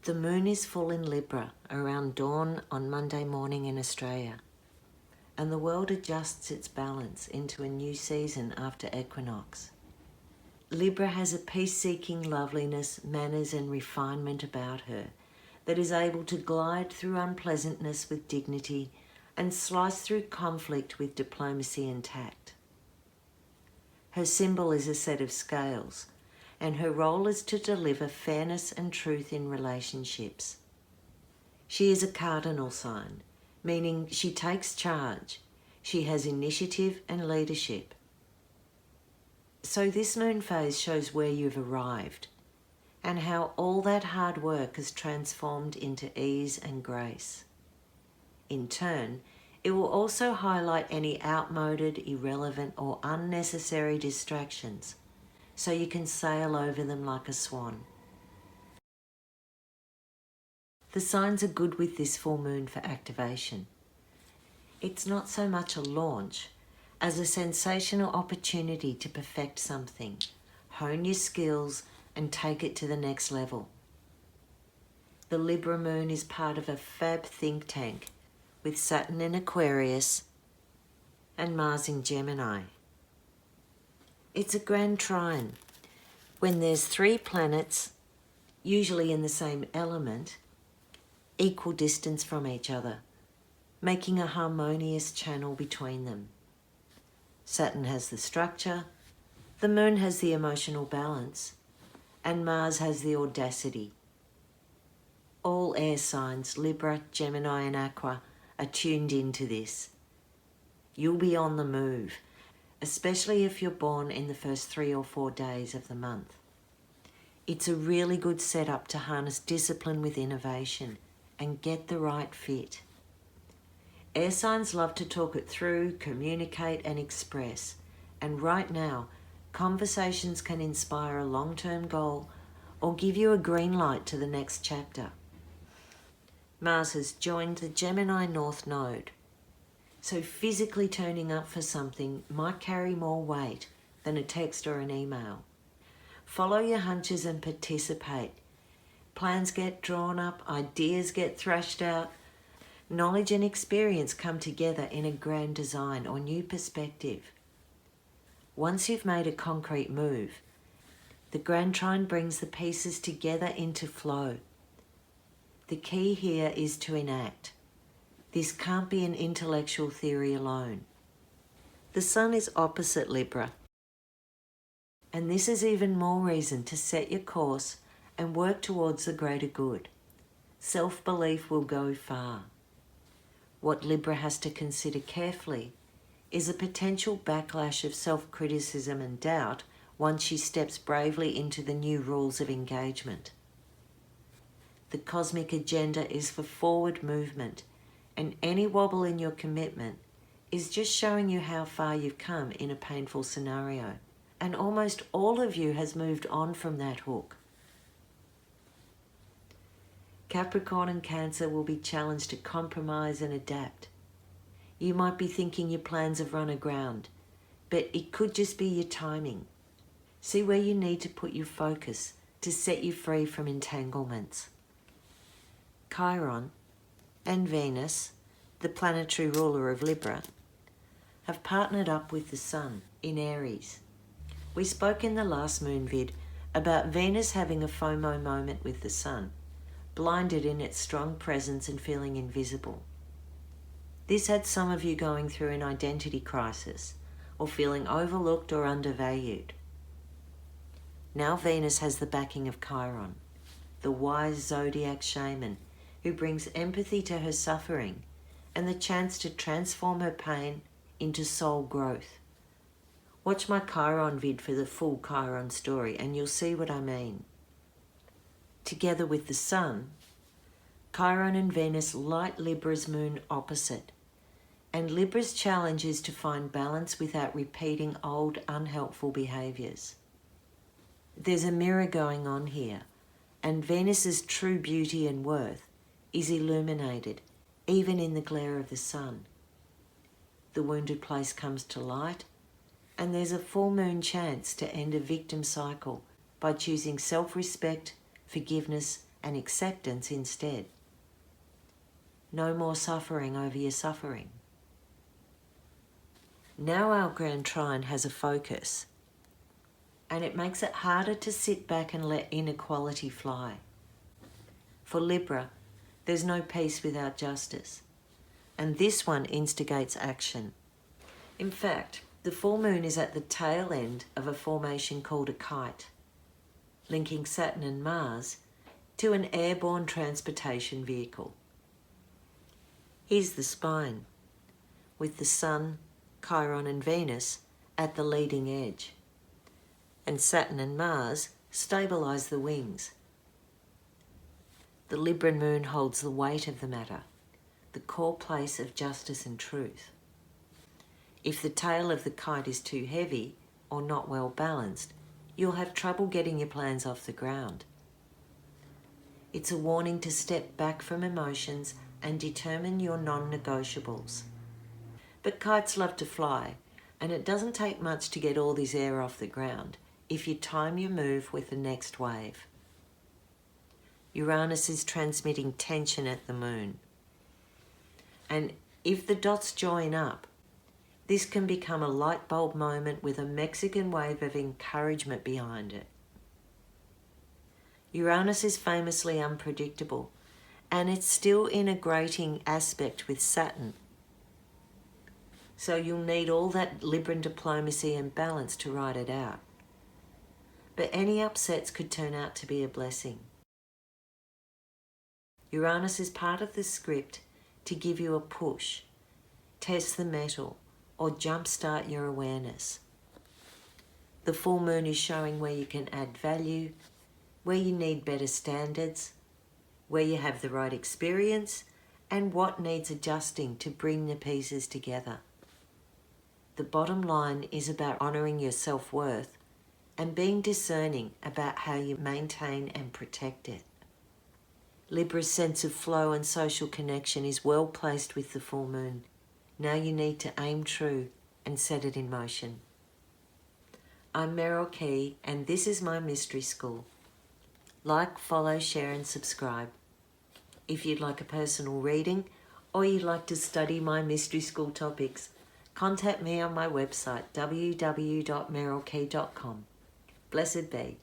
The moon is full in Libra around dawn on Monday morning in Australia, and the world adjusts its balance into a new season after equinox. Libra has a peace-seeking loveliness, manners and refinement about her that is able to glide through unpleasantness with dignity and slice through conflict with diplomacy and tact. Her symbol is a set of scales, and her role is to deliver fairness and truth in relationships. She is a cardinal sign, meaning she takes charge. She has initiative and leadership. So this moon phase shows where you've arrived and how all that hard work has transformed into ease and grace. In turn, it will also highlight any outmoded, irrelevant or unnecessary distractions, so you can sail over them like a swan. The signs are good with this full moon for activation. It's not so much a launch as a sensational opportunity to perfect something, hone your skills and take it to the next level. The Libra moon is part of a fab think tank with Saturn in Aquarius and Mars in Gemini. It's a grand trine. When there's 3 planets, usually in the same element, equal distance from each other, making a harmonious channel between them. Saturn has the structure, the moon has the emotional balance, and Mars has the audacity. All air signs, Libra, Gemini and Aqua, are tuned into this. You'll be on the move, especially if you're born in the first 3 or 4 days of the month. It's a really good setup to harness discipline with innovation and get the right fit. Air signs love to talk it through, communicate and express. And right now, conversations can inspire a long-term goal or give you a green light to the next chapter. Mars has joined the Gemini North Node, so physically turning up for something might carry more weight than a text or an email. Follow your hunches and participate. Plans get drawn up, ideas get thrashed out, knowledge and experience come together in a grand design or new perspective. Once you've made a concrete move, the grand trine brings the pieces together into flow. The key here is to enact. This can't be an intellectual theory alone. The sun is opposite Libra, and this is even more reason to set your course and work towards the greater good. Self-belief will go far. What Libra has to consider carefully is a potential backlash of self-criticism and doubt once she steps bravely into the new rules of engagement. The cosmic agenda is for forward movement, and any wobble in your commitment is just showing you how far you've come in a painful scenario. And almost all of you has moved on from that hook. Capricorn and Cancer will be challenged to compromise and adapt. You might be thinking your plans have run aground, but it could just be your timing. See where you need to put your focus to set you free from entanglements. Chiron and Venus, the planetary ruler of Libra, have partnered up with the Sun in Aries. We spoke in the last moon vid about Venus having a FOMO moment with the Sun, blinded in its strong presence and feeling invisible. This had some of you going through an identity crisis or feeling overlooked or undervalued. Now Venus has the backing of Chiron, the wise zodiac shaman who brings empathy to her suffering and the chance to transform her pain into soul growth. Watch my Chiron vid for the full Chiron story and you'll see what I mean. Together with the Sun, Chiron and Venus light Libra's moon opposite, and Libra's challenge is to find balance without repeating old unhelpful behaviours. There's a mirror going on here, and Venus's true beauty and worth is illuminated, even in the glare of the sun. The wounded place comes to light, and there's a full moon chance to end a victim cycle by choosing self-respect, forgiveness, and acceptance instead. No more suffering over your suffering. Now our grand trine has a focus, and it makes it harder to sit back and let inequality fly. For Libra, there's no peace without justice, and this one instigates action. In fact, the full moon is at the tail end of a formation called a kite, linking Saturn and Mars to an airborne transportation vehicle. Here's the spine, with the Sun, Chiron and Venus at the leading edge, and Saturn and Mars stabilise the wings. The Libra Moon holds the weight of the matter, the core place of justice and truth. If the tail of the kite is too heavy or not well balanced, you'll have trouble getting your plans off the ground. It's a warning to step back from emotions and determine your non-negotiables. But kites love to fly, and it doesn't take much to get all this air off the ground if you time your move with the next wave. Uranus is transmitting tension at the moon, and if the dots join up, this can become a light bulb moment with a Mexican wave of encouragement behind it. Uranus is famously unpredictable, and it's still in a grating aspect with Saturn. So you'll need all that Libran diplomacy and balance to ride it out. But any upsets could turn out to be a blessing. Uranus is part of the script to give you a push, test the mettle, or jumpstart your awareness. The full moon is showing where you can add value, where you need better standards, where you have the right experience, and what needs adjusting to bring the pieces together. The bottom line is about honouring your self-worth and being discerning about how you maintain and protect it. Libra's sense of flow and social connection is well placed with the full moon. Now you need to aim true and set it in motion. I'm Merryl Key, and this is my mystery school. Like, follow, share and subscribe. If you'd like a personal reading or you'd like to study my mystery school topics, contact me on my website www.merrylkey.com. Blessed be.